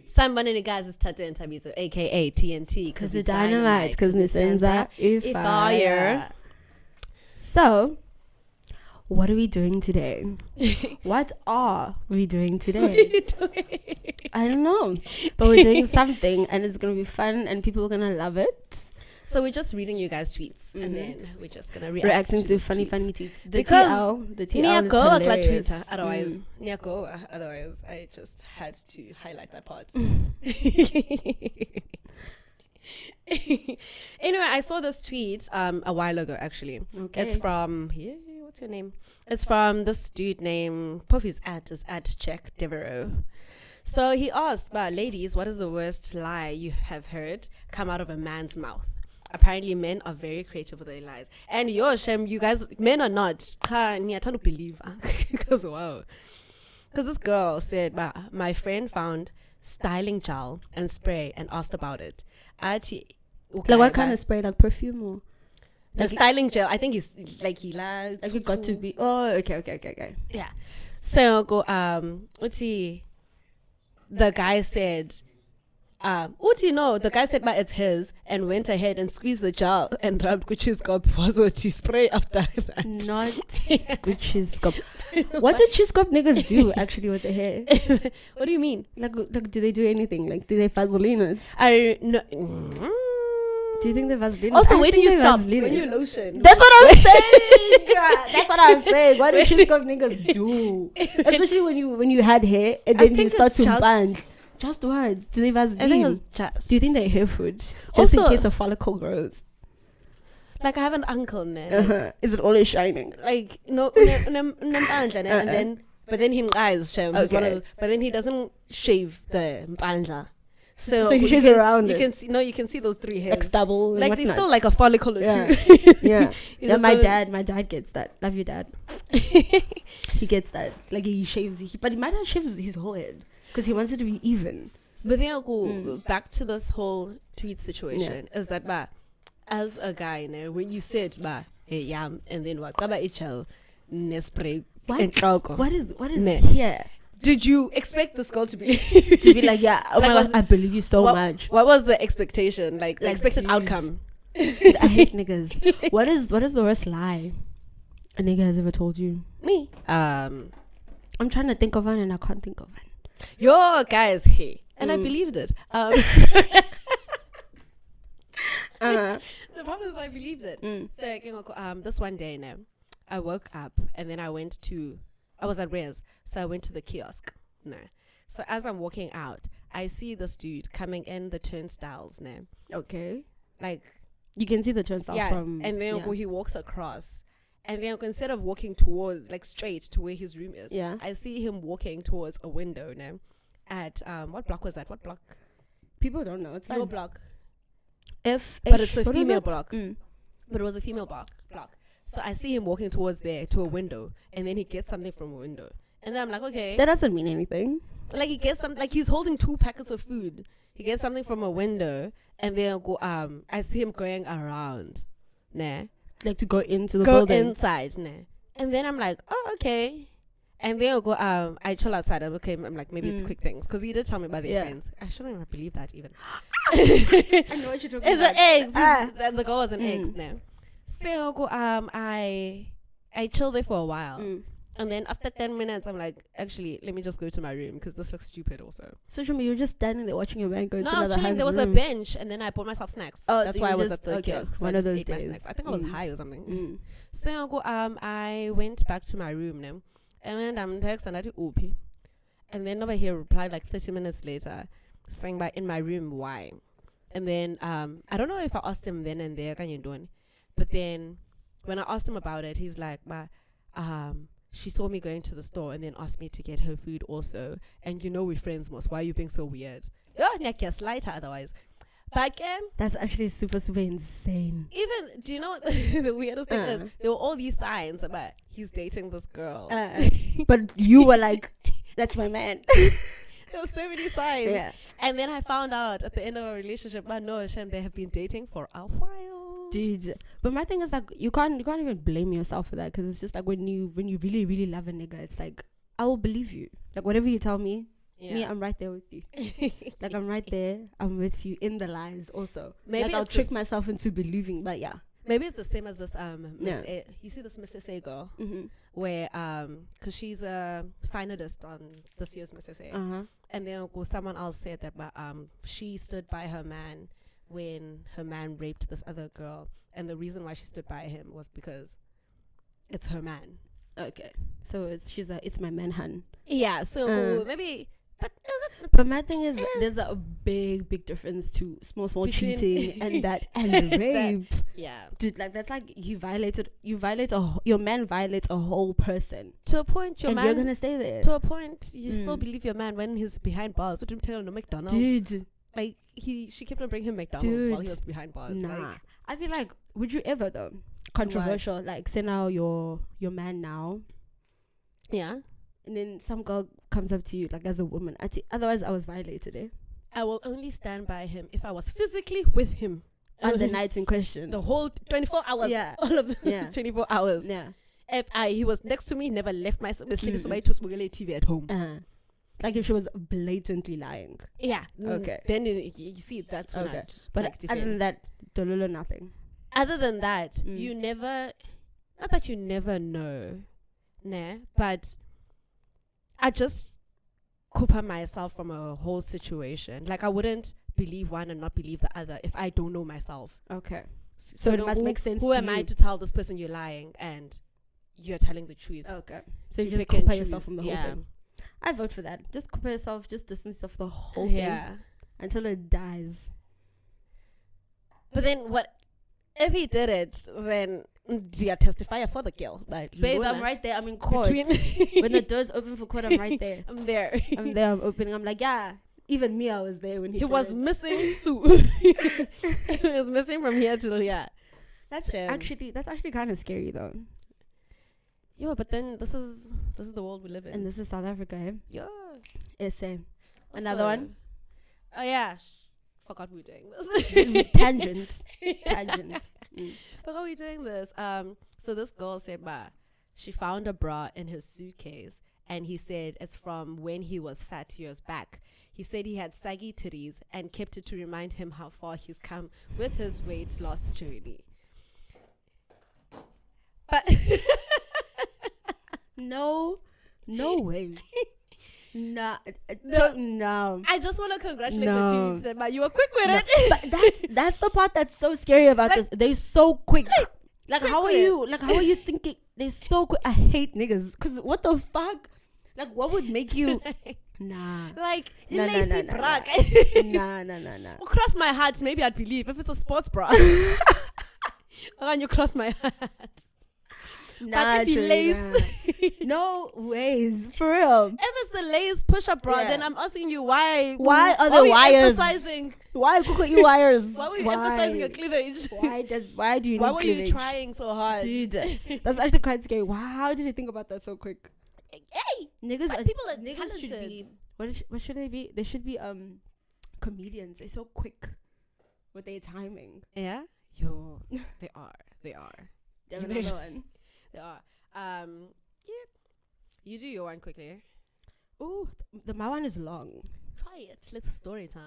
Somebody guys is Thato and Thabiso, aka TNT, because we're dynamite, because Nisenza fire. So, what are we doing today? What are we doing today? What are you doing? I don't know, but we're doing something, and it's gonna be fun, and people are gonna love it. So we're just reading you guys' tweets, and then we're just gonna reacting to funny tweets. The because the TL is hilarious. Twitter, otherwise, otherwise, I just had to highlight that part. Anyway, I saw this tweet a while ago. Actually, it's from what's your name? It's from this dude named Puffy's is at Check Devereaux. So he asked, ladies, what is the worst lie you have heard come out of a man's mouth? Apparently men are very creative with their lies, and Shem, you guys, men are not. I don't believe because wow, because this girl said, my friend found styling gel and spray and asked about it. Okay, like what kind of spray? Like perfume or the styling gel? I think it's like he lied. Like it got to be. Oh, okay. Yeah. So go. What's he? The guy said. The guy said, it's his, and went ahead and squeezed the gel and rubbed Gucci's cup was what he spray after that. Not Gucci's cup. What did Chiscop niggas do actually with the hair? What do you mean? Like, do they do anything? Like, do they Vaseline it? No. Do you think they Vaseline? Also, where do you stop? When you lotion. That's what I'm saying. That's what I'm saying. What do Chiscop niggas do? Especially when you had hair and then you start to band. Just what? Do they Vaseline? I think it's just. Do you think they hair food? Just in case a follicle grows. Like I have an uncle now. Is it always shining? Like no, and then but then he eyes but then he doesn't shave the mpandla. So he shaves around you it. You can see those three hairs. Like stubble. Like there's still like a follicle or two. Yeah. My dad gets that. Love you, Dad. He gets that. Like he shaves, but he might not shave his whole head. Because he wants it to be even. But then I'll go back to this whole tweet situation. Is that as a guy, when you said yam and then what? What is here? Did you expect this girl to be like, oh my God, I believe you so much. What was the expectation? Like the expected outcome? Dude, I hate niggas. What is the worst lie a nigga has ever told you? Me. I'm trying to think of one and I can't think of one. Yo, guys, hey. And I believed it. The problem is I believed it. So, this one day now, I woke up and then I was at Rez. So I went to the kiosk. No. So as I'm walking out, I see this dude coming in the turnstiles now. Okay. Like. You can see the turnstiles from. And then he walks across. And then instead of walking towards, like straight to where his room is, I see him walking towards a window now. At what block was that? What block? People don't know. It's your block. But it's a female block. But it was a female block. So I see him walking towards there to a window, and then he gets something from a window, and then I'm like, okay, that doesn't mean anything. Like he gets some, like he's holding 2 packets of food. He gets something from a window, and then I see him going around, like to go into the building. Go inside, and then I'm like, oh, okay. And then I'll go, I chill outside. I'm like, maybe it's quick things. Because he did tell me about their friends. I shouldn't even believe that even. I know what you're talking about. It's an egg. The girl was an egg now. So I'll go, I chill there for a while. And then after 10 minutes, I'm like, actually, let me just go to my room. Because this looks stupid also. So Shumi, you were just standing there watching your man go to another hands room. There was a bench. And then I bought myself snacks. Oh, that's so why I was at the kiosk. So one of those days. I think I was high or something. So I'll go, I went back to my room now. And then I'm texting at OP. And then over here replied like 30 minutes later, saying in my room, why? And then I don't know if I asked him then and there, can you do it? But then when I asked him about it, he's like, she saw me going to the store and then asked me to get her food also. And we're friends most. Why are you being so weird? Yeah, lighter otherwise. But that's actually super, super insane. Even, do you know what the weirdest thing is? There were all these signs about he's dating this girl. But you were like, that's my man. There were so many signs. Yeah. And then I found out at the end of our relationship, but no, Shem, they have been dating for a while. Dude, but my thing is like you can't even blame yourself for that, because it's just like when you really really love a nigga, it's like I will believe you. Like whatever you tell me, me, I'm right there with you. Like I'm right there, I'm with you in the lies also. Maybe like I'll trick myself into believing, but yeah. Maybe it's the same as this you see this Miss SA girl, where because she's a finalist on this year's Miss SA, and then someone else said that she stood by her man when her man raped this other girl, and the reason why she stood by him was because it's her man. Okay, so it's my man, hun. Yeah, so maybe. But my thing is, there's a big difference to small between cheating and rape. Yeah, dude, like that's like your man violates a whole person to a point. You're gonna stay there to a point. You still believe your man when he's behind bars. What did you tell him? No McDonald's, dude. Like she kept on bringing him McDonald's while he was behind bars. Nah, like, I feel like, would you ever though? Controversial, what? Like say now your man now, yeah. And then some girl comes up to you, like as a woman. Otherwise, I was violated. I will only stand by him if I was physically with him on the night in question. The whole 24 hours. Yeah. All of the 24 hours. Yeah. If he was next to me, never left my somebody to smoke TV at home. Like if she was blatantly lying. Yeah. Okay. Then you see, that's when okay. But other than that, Dololo, nothing. Other than that, you never, not that you never know, nah, but I just cooper myself from a whole situation. Like I wouldn't believe one and not believe the other if I don't know myself. Okay. So it must make sense. Who am I to tell this person you're lying and you're telling the truth? Okay. So you just cooper yourself from the whole thing. I vote for that. Just cooper yourself. Just distance yourself the whole thing until it dies. But then what? If he did it, then do you testify for the kill? Like, babe, I'm right there. I'm in court. When the doors open for court, I'm right there. I'm there. I'm opening. I'm like, yeah. Even me, I was there when he was missing Sue. He was missing from here to here. That's actually kind of scary though. Yeah, but then this is the world we live in, and this is South Africa. Eh? Yeah. SA. Another one. Oh yeah. Forgot we were doing this. Tangent. Forgot we were doing this. So this girl said, she found a bra in his suitcase, and he said it's from when he was fat years back. He said he had saggy titties and kept it to remind him how far he's come with his weight loss journey. But no way. No. I just want to congratulate the team, but you were quick with it. But that's the part that's so scary about this. They're so quick. Like how are you thinking? They're so quick. I hate niggas. Cause what the fuck? Like what would make you? Nah. Like lazy bra. Nah. Cross my heart. Maybe I'd believe if it's a sports bra. And you cross my heart. Nah, but if he lays, no ways, for real. If it's a lace push-up bra, then I'm asking you why are the wires emphasizing? Why you wires? Why were you emphasizing your cleavage? Why do you need why were cleavage? you trying so hard, dude? That's actually quite scary. Wow, how did you think about that so quick? Hey, niggas niggas should be. What should they be? They should be comedians. They're so quick with their timing. Yeah, they are. They're another one. They are. Yeah. You do your one quickly. Oh, my one is long. Try it. Let's story time.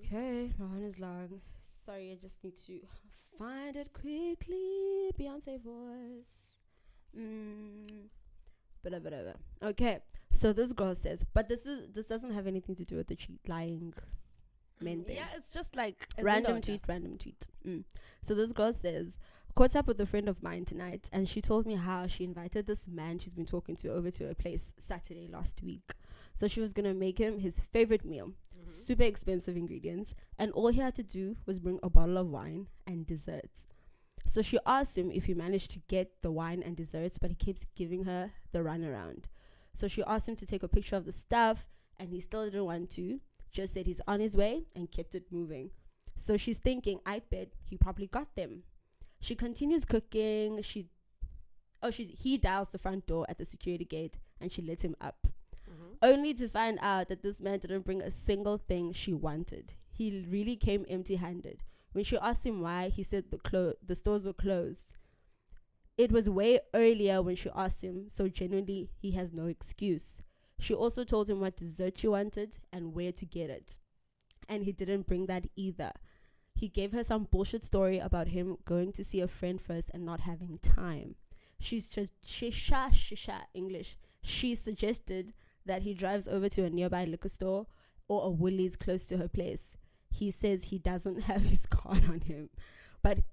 Okay, my one is long. Sorry, I just need to find it quickly. Beyonce voice. Whatever. Okay, so this girl says, but this doesn't have anything to do with the lying men thing. Yeah, it's just like random tweet. So this girl says, caught up with a friend of mine tonight, and she told me how she invited this man she's been talking to over to her place Saturday last week. So she was gonna make him his favorite meal, super expensive ingredients, and all he had to do was bring a bottle of wine and desserts. So she asked him if he managed to get the wine and desserts, but he keeps giving her the runaround. So she asked him to take a picture of the stuff, and he still didn't want to, just said he's on his way and kept it moving. So she's thinking, I bet he probably got them. She continues cooking. He dials the front door at the security gate, and she lets him up. only to find out that this man didn't bring a single thing she wanted. He really came empty-handed. When she asked him why, he said the stores were closed. It was way earlier when she asked him, so genuinely, he has no excuse. She also told him what dessert she wanted and where to get it. And he didn't bring that either. He gave her some bullshit story about him going to see a friend first and not having time. She's just English. She suggested that he drives over to a nearby liquor store or a Woolies close to her place. He says he doesn't have his card on him. But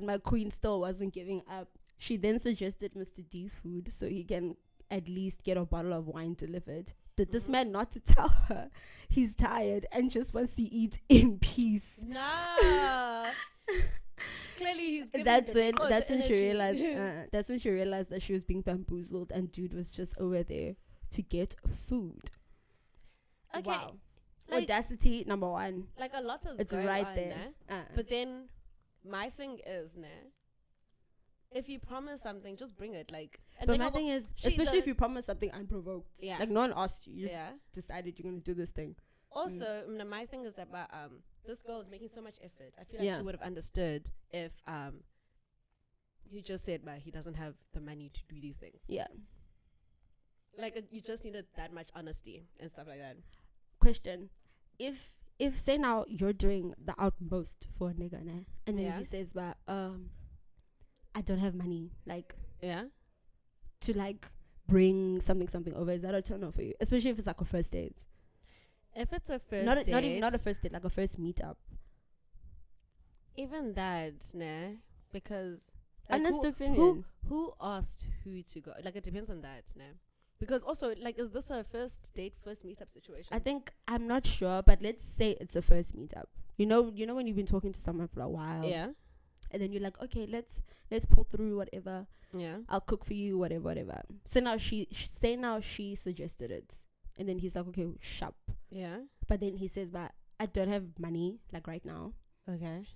my queen still wasn't giving up. She then suggested Mr. D food so he can at least get a bottle of wine delivered. Did this man not to tell her he's tired and just wants to eat in peace? No. Clearly he's giving that's when she energy. realized that she was being bamboozled and dude was just over there to get food. Okay. Wow. Like, audacity number one. Like a lot is It's going right on, there. But then my thing is, if you promise something, just bring it. Like, and but my thing is, especially if you promise something unprovoked, yeah, like no one asked you, you just decided you're gonna do this thing. Also, my thing is about this girl is making so much effort. I feel like she would have understood if he just said, but he doesn't have the money to do these things. Yeah, like you just needed that much honesty and stuff like that. Question: If say now you're doing the utmost for a nigga, and then he says, but I don't have money, like to like bring something over. Is that a turn off for you? Especially if it's like a first date. If it's a first date, not even not a first date, like a first meetup. Even that, because like, honest opinion. Who asked who to go? Like it depends on that, Because also, like, is this a first date, first meetup situation? I think I'm not sure, but let's say it's a first meetup. You know when you've been talking to someone for a while, and then you're like, okay, let's pull through whatever. Yeah, I'll cook for you, whatever. So now she suggested it, and then he's like, okay, shop. Yeah, but then he says, but I don't have money like right now. Okay,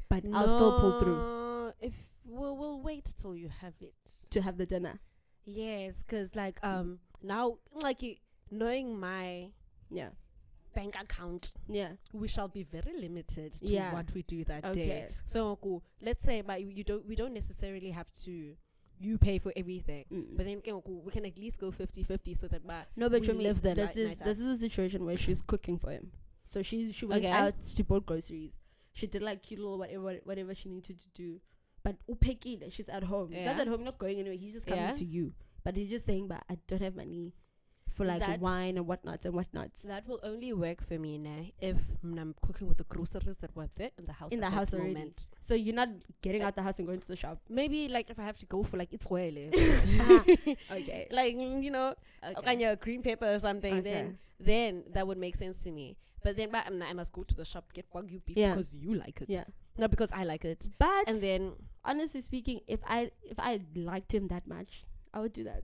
but I'll still pull through. If we'll wait till you have it to have the dinner. Yes, because like now like knowing my bank account, we shall be very limited to what we do that day. So let's say, but we don't necessarily have to you pay for everything, but then we can at least go 50-50 so that we live the this is a situation where she's cooking for him. So she went out, she bought groceries, she did like cute little whatever she needed to do. But she's at home. That's at home, not going anywhere. He's just coming to you. But he's just saying, but I don't have money for like wine and whatnot. That will only work for me if I'm cooking with the groceries that were there in the house. In the house already. Moment. So you're not getting out the house and going to the shop. Maybe like if I have to go for like it's well. Okay. Like on your green pepper or something, then that would make sense to me. But then I must go to the shop, get Wagyu beef because you like it. Yeah. Not because I like it. But and then honestly speaking, if I liked him that much, I would do that.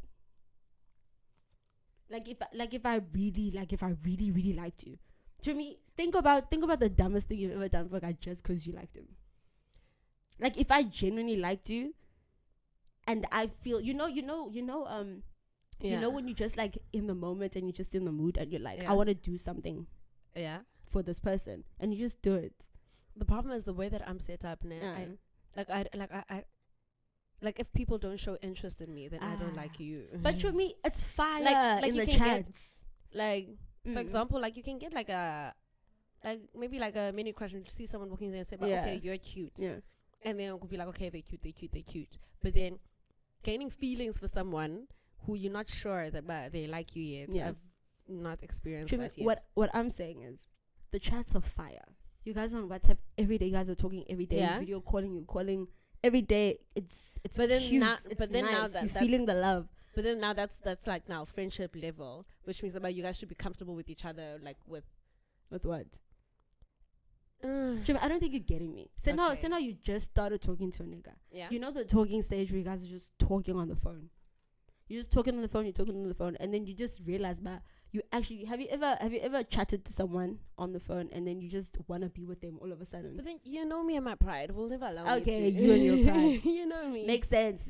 If I really liked you. To me, think about the dumbest thing you've ever done for a guy just because you liked him. Like if I genuinely liked you, and I feel you know when you just like in the moment and you're just in the mood and you're like I want to do something for this person and you just do it. The problem is the way that I'm set up now. Like if people don't show interest in me, then I don't like you. But for me, it's fire like in the chats. For example, like you can get like maybe like a mini crush and see someone walking there and say, okay, you're cute. Yeah. And then we'll be like, okay, they're cute. But then gaining feelings for someone who you're not sure that they like you yet. I've not experienced that yet. What I'm saying is the chats are fire. You guys on WhatsApp every day. You guys are talking every day. Video calling. You calling every day. It's but then cute. now, it's but then nice. now that you're feeling the love. But then now that's like now friendship level, which means about you guys should be comfortable with each other, like with what? I don't think you're getting me. So now you just started talking to a nigga. Yeah. You know the talking stage where you guys are just talking on the phone. You're just talking on the phone, and then you just realize, you actually have you ever chatted to someone on the phone and then you just want to be with them all of a sudden? But then you know me and my pride will never allow me to. You and your pride. You know me. Makes sense.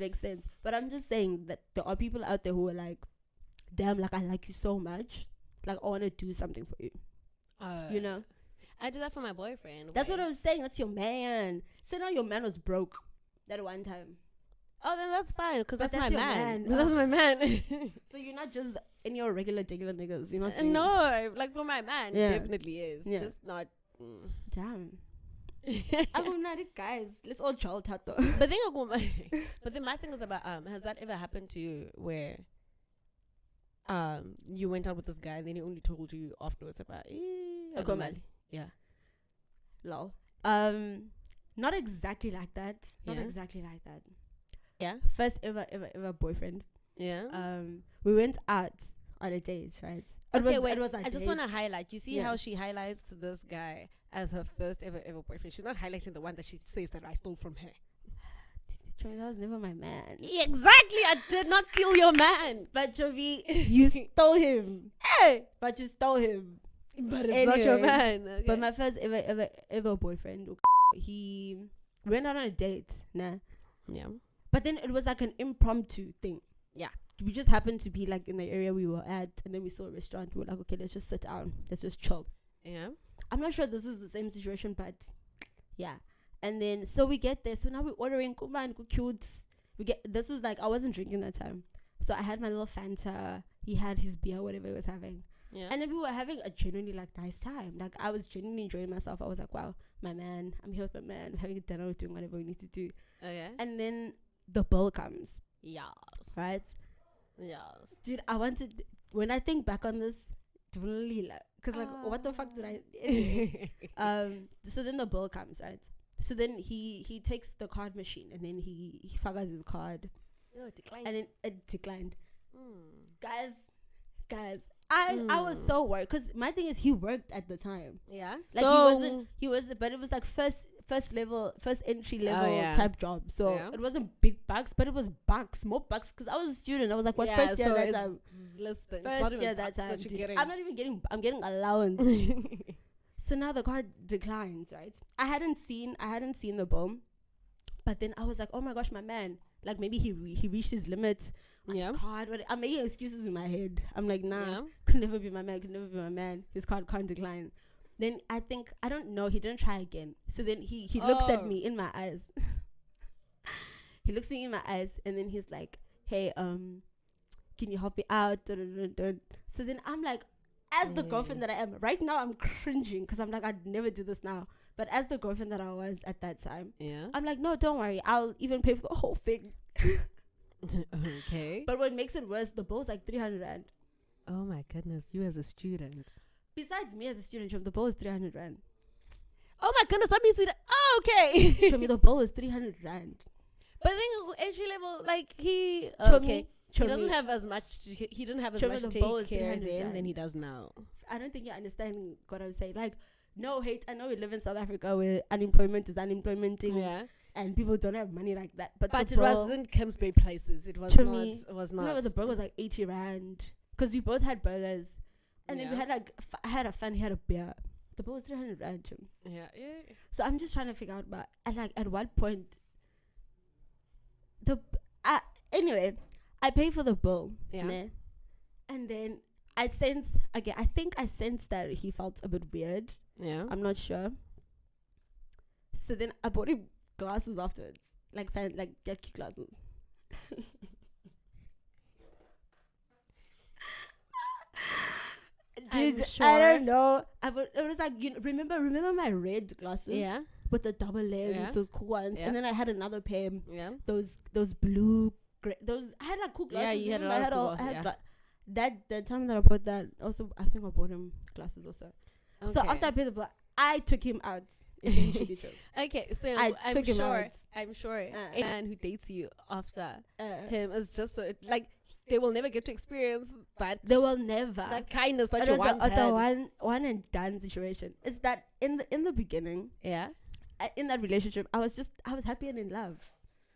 But I'm just saying that there are people out there who are like, damn, like I like you so much Like, I want to do something for you. You know? I do that for my boyfriend. That's what I was saying. That's your man. So now your man was broke that one time. Oh, then that's fine, because that's my your man. That's my man. So you're not just in your regular niggas. You're not doing no, like for my man, definitely is. Yeah. Just not. Damn. I'm not it, guys. Let's all child Thato. But then my thing is about has that ever happened to you where you went out with this guy and then he only told you afterwards about yeah. Lol. Not exactly like that. Not exactly like that. Yeah. First ever boyfriend. Yeah. We went out on a date, right? I just want to highlight. You see how she highlights this guy as her first ever boyfriend. She's not highlighting the one that she says that I stole from her. That was never my man. Exactly. I did not steal your man. But Jovi, you stole him. Hey. But you stole him. But it's not your man. Okay. But my first ever boyfriend, he went out on a date. Nah. Yeah. But then it was like an impromptu thing. Yeah. We just happened to be like in the area we were at, and then we saw a restaurant. We were like, okay, let's just sit down. Let's just chill. Yeah. I'm not sure this is the same situation, but yeah. And then, so we get there. So now we're ordering kuman, cute. This was like, I wasn't drinking that time. So I had my little Fanta. He had his beer, whatever he was having. Yeah. And then we were having a genuinely like nice time. Like I was genuinely enjoying myself. I was like, wow, my man. I'm here with my man. We're having a dinner. We're doing whatever we need to do. Okay. And then the bill comes. Yes. Right? Yes. Dude, when I think back on this, because like, what the fuck did I... So then the bill comes, right? So then he takes the card machine and then he figures his card. Oh, it declined. And then it declined. Guys, I was so worried because my thing is he worked at the time. Yeah. Like but it was like first entry level type job. So it wasn't big bucks, but it was bucks, more bucks because I was a student. I was like, what first year that time? First year that time. I'm not even getting. I'm getting allowance. So now the card declines, right? I hadn't seen the bill, but then I was like, oh my gosh, my man. Like maybe he reached his limit. His card. I'm making excuses in my head. I'm like, nah, could never be my man. His card can't decline. Then I don't know. He didn't try again. So then he looks at me in my eyes. He looks at me in my eyes, and then he's like, hey, can you help me out? So then I'm like, as the girlfriend that I am right now, I'm cringing because I'm like, I'd never do this now. But as the girlfriend that I was at that time, I'm like, no, don't worry. I'll even pay for the whole thing. Okay. But what makes it worse, the bill's like 300 rand. Oh my goodness, you as a student. Besides me as a student, the bill is 300 rand. Oh my goodness, let me see that. Oh, okay. Show me the bill is 300 rand. But then entry level, like he doesn't have as much. He didn't have as much take care than he does now. I don't think you understand what I'm saying. Like, no hate. I know we live in South Africa where unemployment is unemploymenting. Yeah. And people don't have money like that. But it wasn't Kemp's Bay prices. It was not. It was not. No, the burger was like 80 rand because we both had burgers. And then we had like, I had a fan, he had a beer. The bill was 300 rand. Yeah. So I'm just trying to figure out, but at what point, anyway, I pay for the bill. Yeah. And then I sensed that he felt a bit weird. Yeah. I'm not sure. So then I bought him glasses afterwards. Like cute glasses. Dude, sure. I don't know. It was like, remember my red glasses? Yeah. With the double lens, those cool ones. Yeah. And then I had another pair. Yeah. Those blue, I had like cool glasses. Yeah, you had a lot of cool glasses. The time that I bought that, also, I think I bought him glasses also. Okay. So after I paid the bill, I took him out. Okay, so I'm sure a man who dates you after him is just so like they will never get to experience that. They will never that kindness that you once had. It's a one and done situation. It's that in the beginning, in that relationship, I was happy and in love.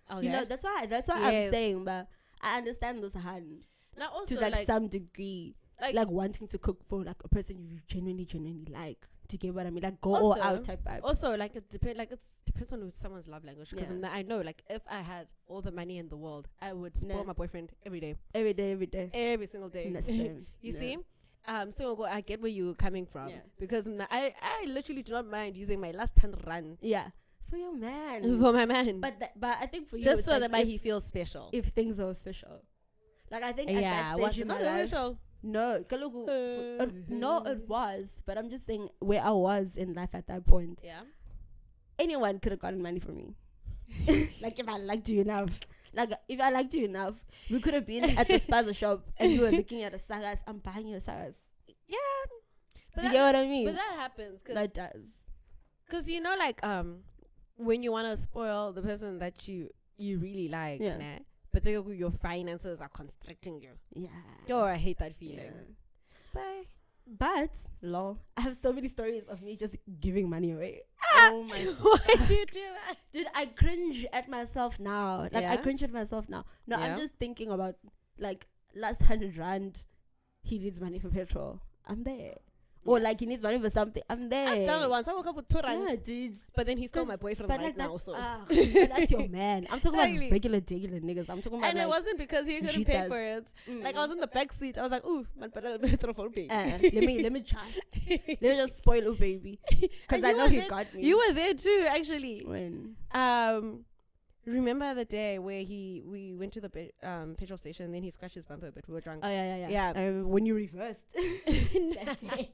Okay. You know, that's why I'm saying, but I understand this hand now also to like some degree, like wanting to cook for like a person you genuinely like. To get what I mean, like go all out type vibe. Also, like it depends on someone's love language. Because I know, like, if I had all the money in the world, I would spoil my boyfriend every day, every single day. You see, So I get where you're coming from, because I literally do not mind using my last 10 rand. Yeah, for your man, For my man. But I think for you, just so like that he feels special. If things are official, like I think at that was stage it in not my life, official? no, no, it was. But I'm just saying where I was in life at that point. Yeah. Anyone could have gotten money from me. Like if I liked you enough. Like if I liked you enough, we could have been at the spaza shop and you were looking at a sagas. I'm buying your sagas. Yeah. Do you get what I mean? But that happens. That does. Because you know, like when you want to spoil the person that you really like, nah, but then your finances are constricting you. Yeah. Yo, I hate that feeling. Yeah. But lol, I have so many stories of me just giving money away. Oh my god. Why do you do that? Dude, I cringe at myself now. Like I cringe at myself now. No, I'm just thinking about like last 100 rand, he needs money for petrol. I'm there. Or like he needs money for something. I'm there. I've done it once. I woke up with 2 rand. Yeah, dude. But then he's still my boyfriend right now. So but that's your man. I'm talking about regular niggas. I'm talking about. And it wasn't because he couldn't pay for it. Like I was in the back seat. I was like, ooh, man, petrol for baby. Let me just spoil it, baby. Because I know he got me. You were there too, actually. When? Remember the day where we went to the petrol station and then he scratched his bumper, but we were drunk. Oh yeah. When you reversed. That day.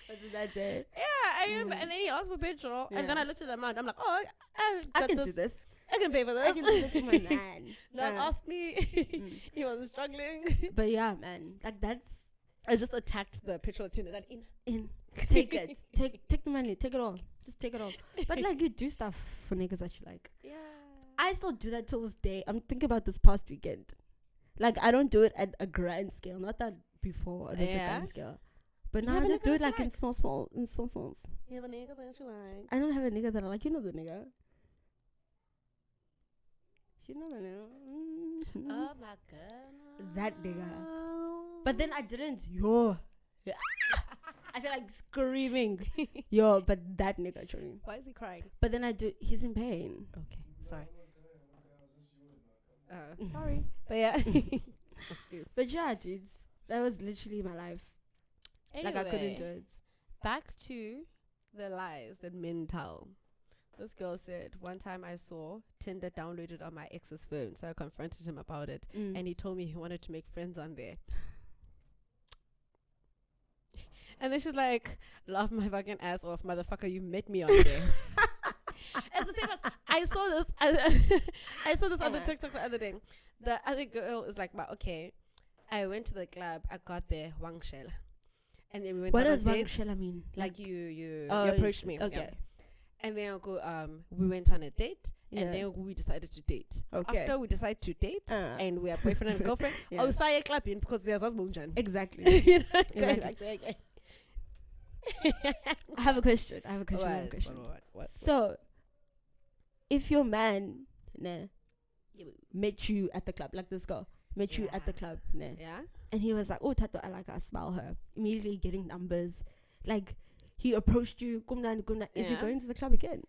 Was it that day? Yeah, I remember. And then he asked for petrol, and then I looked at the amount. I'm like, oh, I can do this. I can pay for this. I can do this for my man. Don't ask me. He was struggling. But yeah, man, like that's. I just attacked the petrol attendant. Take it. Take the money. Take it all. Just take it all. But like you do stuff for niggas that you like. Yeah. I still do that till this day. I'm thinking about this past weekend. Like I don't do it at a grand scale. Not that before it was a grand scale. But now I just do it like in small smalls. You have a nigga that you like. I don't have a nigga that I like. You know the nigga. You know the nigga. Oh my god. That nigga. But then I didn't. Yo. I feel like screaming. Yo, but that nigga truly. Why is he crying? But then I do. He's in pain. Okay. Sorry. Sorry. But yeah. But yeah, dude. That was literally my life. Anyway, like I couldn't do it. Back to the lies that men tell. This girl said, one time I saw Tinder downloaded on my ex's phone, so I confronted him about it, and he told me he wanted to make friends on there. And then she's like, laugh my fucking ass off, motherfucker, you met me on there. It's the same as, I saw this on the TikTok the other day. The other girl is like, okay, I went to the club, I got there, Wang Shell. And then we went what on does a date. Wang Shell mean? Like you approached me. Okay. Yeah. And then we went on a date, and then we decided to date. Okay. After we decided to date, and we are boyfriend and girlfriend, say clubbing because there's us munjan. Exactly. You know, exactly. I have a question. What? So, if your man met you at the club, like this girl met you at the club, and he was like, "Oh, Thato, I like her, I smell her." Immediately getting numbers, like he approached you. Is he going to the club again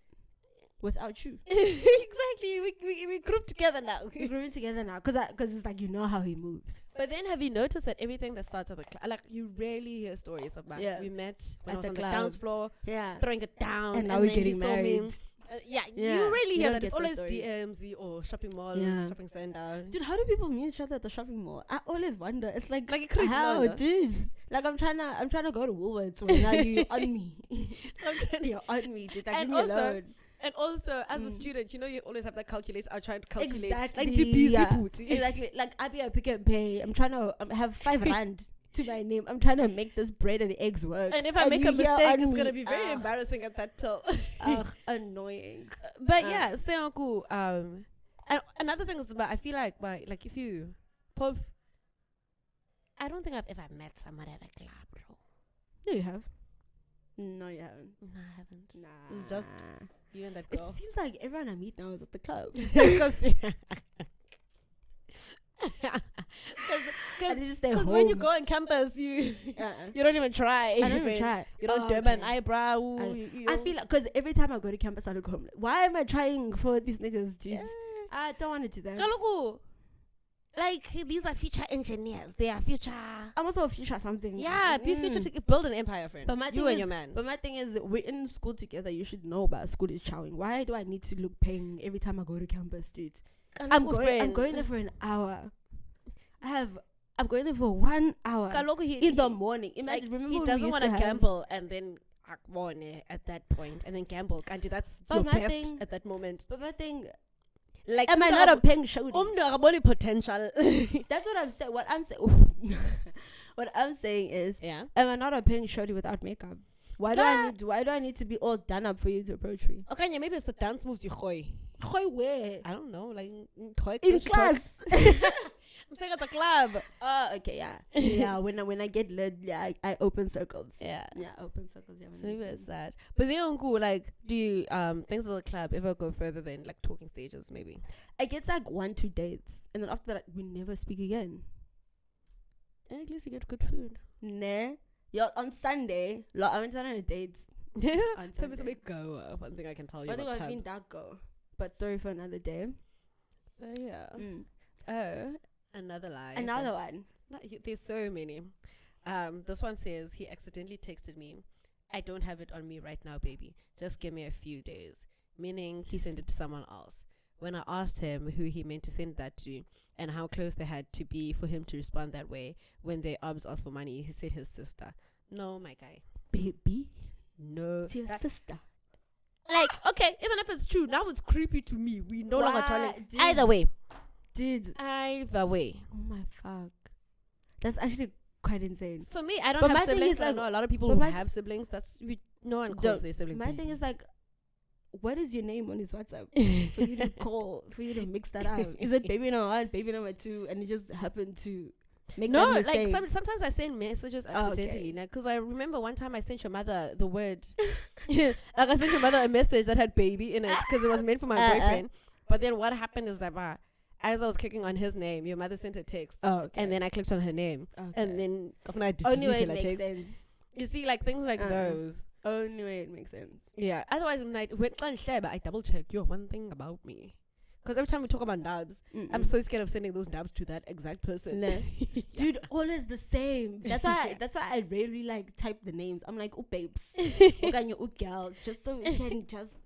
without you? Exactly. We group together now. We're grouping together now because it's like you know how he moves. But then have you noticed that everything that starts at the club, like you rarely hear stories about we met when I was on the dance floor, throwing it down, and now we're getting married. You really hear that. It's always DMZ or shopping mall, shopping center. Dude, how do people meet each other at the shopping mall? I always wonder. It's like how, dude? Like I'm trying to go to Woolworths when now you're on me. You're on me, dude. Like, leave me alone. And also, as a student, you know, you always have that calculator. I try to calculate. Exactly. Like DP, exactly. Like I be a Pick and Pay. I'm trying to have 5 rand to my name. I'm trying to make this bread and eggs work. And if I make a mistake, it's gonna be very embarrassing at that till. Annoying. But yeah, Seanku. And another thing is about. I feel like, if you pop. I don't think I've ever met someone at a club, bro. No, you have. No, you haven't. No, I haven't. Nah. It's just you and that girl. It seems like everyone I meet now is at the club. Because when you go on campus, you don't even try. I don't even try. You don't do an eyebrow. I feel like because every time I go to campus, I look home. Like, why am I trying for these niggas, dudes? I don't want to do that. Like, these are future engineers. They are future. I'm also a future something. Yeah, be future to build an empire, friend. But my you thing and is, your man. But my thing is, we're in school together. You should know about school is chowing. Why do I need to look paying every time I go to campus, dude? I'm going there for an hour. I'm going there for 1 hour in the morning. Imagine, like, remember he doesn't want to have gamble and then at that point and then gamble. Can't do that's your best at that moment. But my thing, like, am I not a peng shodi? Potential. That's what I'm saying. What I'm saying is, yeah. Am I not a peng shodi without makeup? Why do I need to be all done up for you to approach me? Okay, yeah, maybe it's the dance moves you khoy. Khoy where? I don't know, like in class. I'm saying at the club. Oh, okay, yeah. Yeah, when I get lit, yeah, I open circles. Yeah. Yeah, open circles. Yeah, so maybe it's that. But they don't go, like, do you, things at the club ever go further than, like, talking stages, maybe? I get, like, 1-2 dates. And then after that, we never speak again. And at least you get good food. Nah. Yo, on Sunday, I went on a date. Tell me something go. One thing I can tell you about I've been that go. But story for another day. Yeah. Oh, another lie. Another one. There's so many. This one says he accidentally texted me. I don't have it on me right now, baby. Just give me a few days. Meaning he sent it to someone else. When I asked him who he meant to send that to and how close they had to be for him to respond that way when their obs asked for money, he said his sister. No, my guy. Baby? No. It's your sister. Like, okay, even if it's true, now it's creepy to me. We no longer telling. Dude. Either way. Either way. Oh my fuck. That's actually quite insane. For me, I don't have siblings. I know a lot of people who have siblings. No one calls their sibling. My thing is like, what is your name on his WhatsApp for you to call, for you to mix that up? Is it baby number 1, baby number 2, and it just happened to make that mistake? Like sometimes I send messages accidentally. Because I remember one time I sent your mother the word, like I sent your mother a message that had baby in it because it was meant for my boyfriend. But then what happened is that as I was clicking on his name, your mother sent a text. And then I clicked on her name. And then I deleted the text. Sense. You see, like things like those. Only way it makes sense. Yeah. Otherwise, I'm like, I double check. Yo, one thing about me. Because every time we talk about dabs, I'm so scared of sending those dabs to that exact person. Nah. Dude, always the same. That's why I rarely like type the names. I'm like, oh babes, oh girl, just so we can just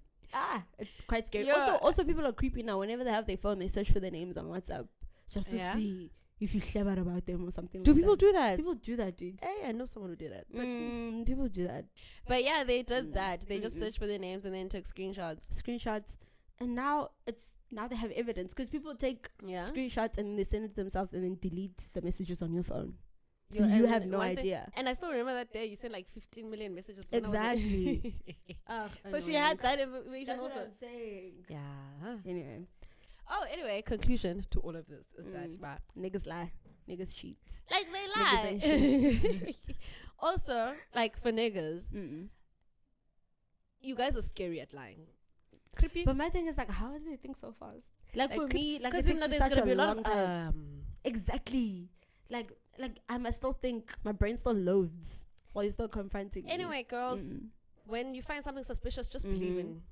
it's quite scary. Yeah. Also people are creepy now. Whenever they have their phone, they search for their names on WhatsApp just to see if you clever about them or something. Do people do that? People do that, dude. Hey, I know someone who did that. But people do that. But yeah, they did that. They just searched for their names and then took screenshots. And now they have evidence because people take screenshots and they send it to themselves and then delete the messages on your phone. So you have no idea. And I still remember that day you sent like 15 million messages. Exactly. So she had that information. That's also. what I'm saying. Yeah. Anyway, conclusion to all of this is that niggas lie, niggas cheat. Like they lie. Also, like for niggas, you guys are scary at lying. Creepy. But my thing is like, how does it think so fast? Like for me, like because there's gonna be a long time. Exactly. Like I must still think, my brain still loads while you're still confronting me. Anyway, girls, when you find something suspicious, just believe in.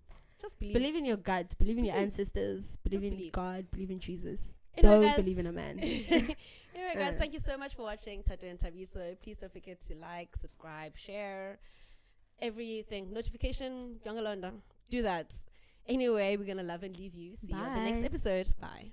Just believe. Believe in your guts. Believe in your ancestors. Believe in God. Believe in Jesus. Anyway, don't believe in a man. Anyway, guys, thank you so much for watching Thato and Thabiso. Please don't forget to like, subscribe, share, everything. Notification, young alone. Do that. Anyway, we're gonna love and leave you. See you on the next episode. Bye.